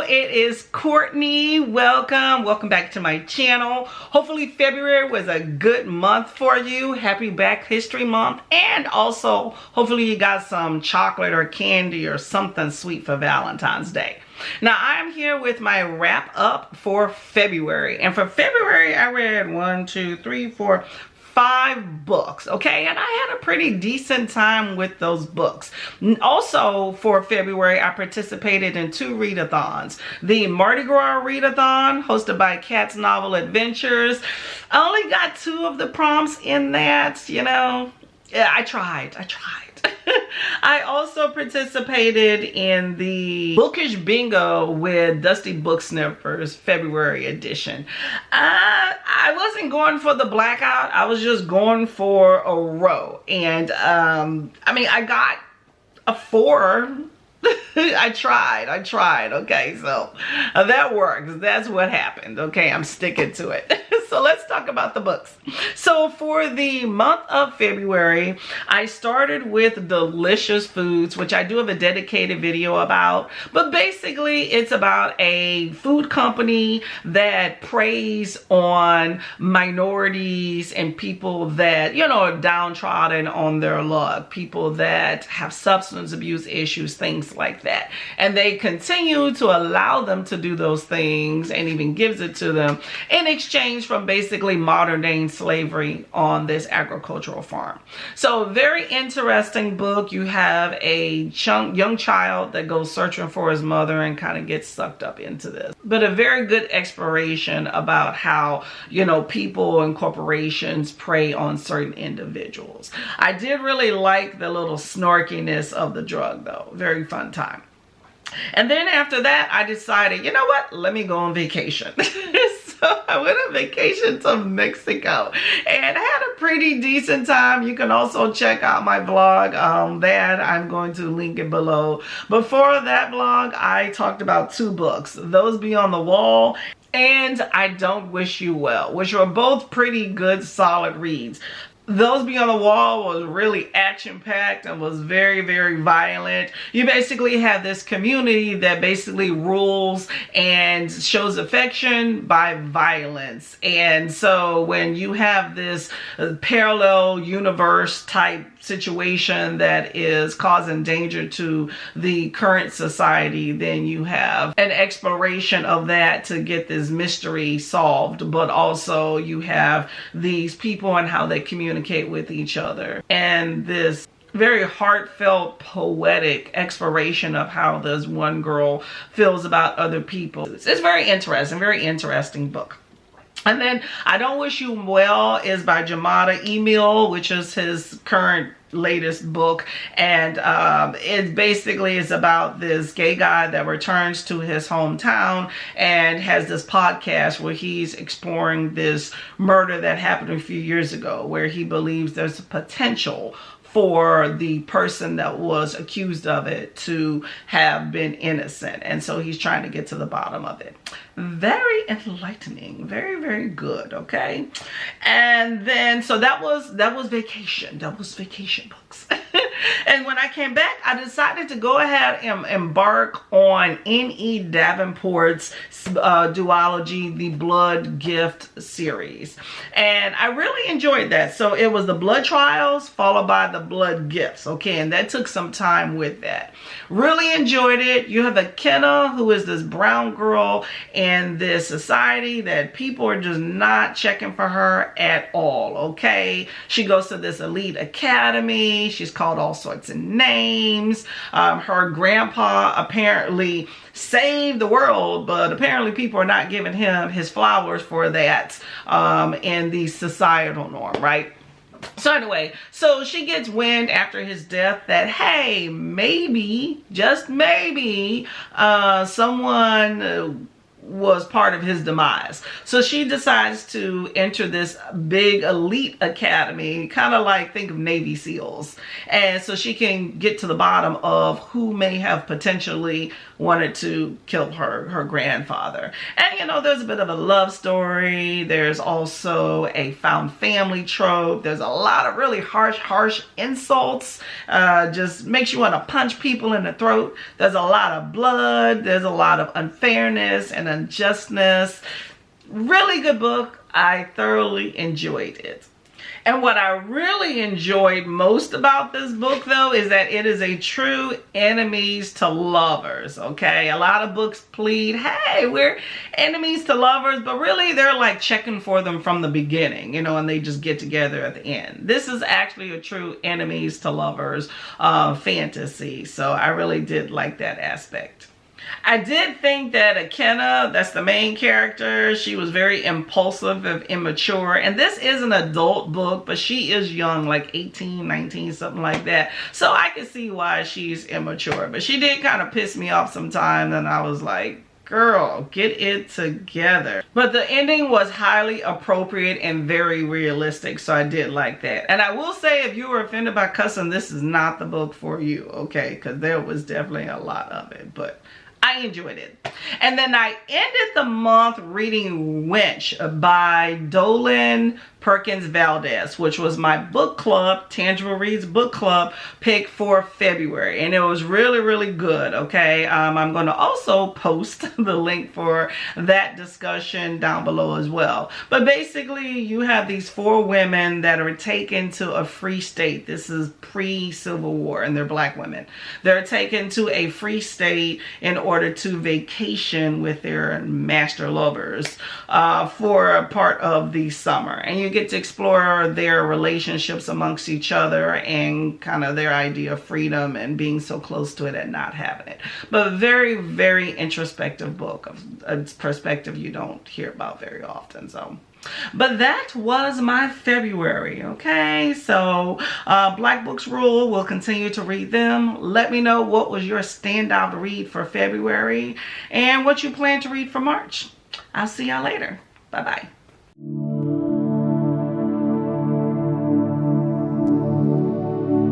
it is Courtney. Welcome back to my channel. Hopefully February was a good month for you. Happy Black History Month. And also, hopefully you got some chocolate or candy or something sweet for Valentine's Day. Now, I am here with my wrap up for February. And for February, I read 5 books, okay? And I had a pretty decent time with those books. Also, for February, I participated in 2 readathons. The Mardi Gras readathon, hosted by Kat's Novel Adventures. I only got 2 of the prompts in that, you know. Yeah, I tried. I also participated in the Bookish Bingo with Dusty Book Sniffers February edition. I wasn't going for the blackout. I was just going for a row. And I mean, I got a 4. I tried. Okay, so that works. That's what happened. Okay, I'm sticking to it. So let's talk about the books. So for the month of February, I started with Delicious Foods, which I do have a dedicated video about. But basically, it's about a food company that preys on minorities and people that, you know, are downtrodden on their luck. People that have substance abuse issues, things like that. And they continue to allow them to do those things and even gives it to them in exchange for basically modern day slavery on this agricultural farm. So very interesting book. You have a young child that goes searching for his mother and kind of gets sucked up into this. But a very good exploration about how, you know, people and corporations prey on certain individuals. I did really like the little snarkiness of the drug though. Very fun time. And then after that, I decided, you know what? Let me go on vacation. So I went on vacation to Mexico and I had a pretty decent time. You can also check out my vlog that I'm going to link it below. Before that vlog, I talked about 2 books, Those Beyond the Wall and I Don't Wish You Well, which were both pretty good, solid reads. Those Beyond the Wall was really action-packed and was very, very violent. You basically have this community that basically rules and shows affection by violence. And so when you have this parallel universe type situation that is causing danger to the current society, then you have an exploration of that to get this mystery solved. But also you have these people and how they communicate with each other, and this very heartfelt, poetic exploration of how this one girl feels about other people. It's very interesting book. And then I Don't Wish You Well is by Jamada Emil, which is his current latest book, and it basically is about this gay guy that returns to his hometown and has this podcast where he's exploring this murder that happened a few years ago, where he believes there's a potential for the person that was accused of it to have been innocent, and so he's trying to get to the bottom of it. Very enlightening, very, very good. Okay, and then so that was vacation. That was vacation books. And when I came back, I decided to go ahead and embark on N.E. Davenport's duology, the Blood Gift series. And I really enjoyed that. So it was the Blood Trials followed by the Blood Gifts. Okay, and that took some time with that. Really enjoyed it. You have a Kenna, who is this brown girl in this society that people are just not checking for her at all. Okay, she goes to this elite academy. She's called all sorts of names. Her grandpa apparently saved the world, but apparently people are not giving him his flowers for that in the societal norm, right? So anyway, so she gets wind after his death that, hey, maybe, just maybe, someone was part of his demise. So she decides to enter this big elite academy, kind of like, think of Navy SEALs. And so she can get to the bottom of who may have potentially wanted to kill her grandfather. And you know, there's a bit of a love story. There's also a found family trope. There's a lot of really harsh insults. Just makes you want to punch people in the throat. There's a lot of blood. There's a lot of unfairness and unjustness. Really good book. I thoroughly enjoyed it. And what I really enjoyed most about this book, though, is that it is a true enemies to lovers, okay? A lot of books plead, hey, we're enemies to lovers, but really they're like checking for them from the beginning, you know, and they just get together at the end. This is actually a true enemies to lovers fantasy, so I really did like that aspect. I did think that Akenna, that's the main character, she was very impulsive and immature. And this is an adult book, but she is young, like 18, 19, something like that. So I can see why she's immature. But she did kind of piss me off sometimes, and I was like, girl, get it together. But the ending was highly appropriate and very realistic, so I did like that. And I will say, if you were offended by cussing, this is not the book for you, okay? Because there was definitely a lot of it, but I enjoyed it. And then I ended the month reading Wench by Dolan Perkins Valdez, which was my book club, Tangible Reads book club pick for February. And it was really, really good, okay? I'm going to also post the link for that discussion down below as well. But basically, you have these 4 women that are taken to a free state. This is pre-Civil War, and they're black women. They're taken to a free state in order to vacation with their master lovers for a part of the summer. And you get to explore their relationships amongst each other and kind of their idea of freedom and being so close to it and not having it. But very, very introspective book, of a perspective you don't hear about very often. So, but that was my February, okay? So Black Books Rule, we'll continue to read them. Let me know what was your standout read for February and what you plan to read for March. I'll see y'all later. Bye-bye.